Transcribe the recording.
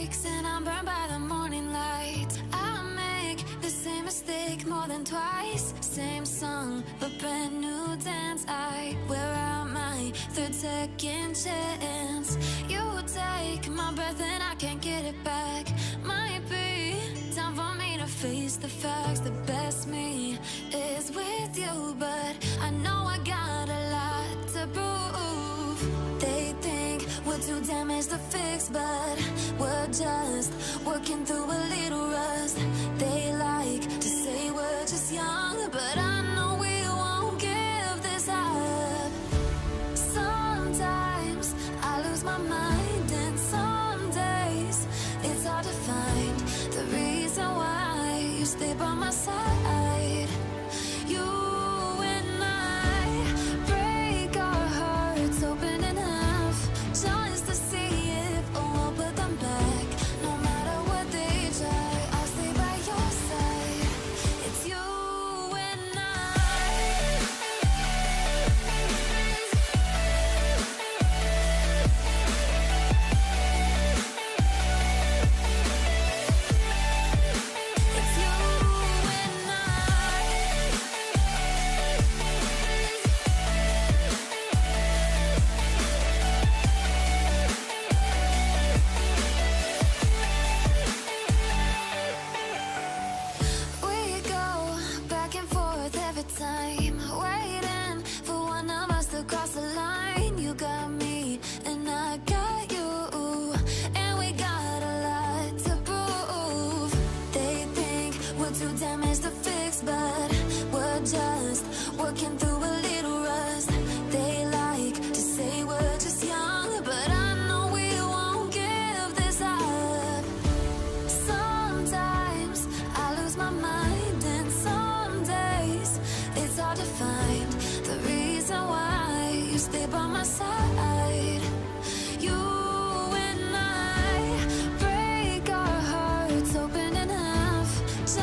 breaks and I'm burned by the morning light. I make the same mistake more than twice. Same song, but brand new dance. I wear out my third second chance. You take my breath and I can't get it back. Might be time for me to face the facts. The best me is with you, but I know I got a lot to prove. They think we're too damaged to fix, but we're just working through a little rust. They like to say we're just young, but I know we won't give this up. Sometimes I lose my mind, and some days it's hard to find the reason why you stay by my side. You and I break our hearts open in half, just to see if we'll put them back. No matter what they try, I'll stay by your side. It's you and I. It's you and I. We go back and forth every time, waiting for one of us to cross the line. You got me and I got you, and we got a lot to prove. They think we're too damaged to fix, but we're just working through a little rust. They like to say we're just young, but I know we won't give this up. Sometimes I lose my mind, and some days it's hard to find the reason why you stay by my side.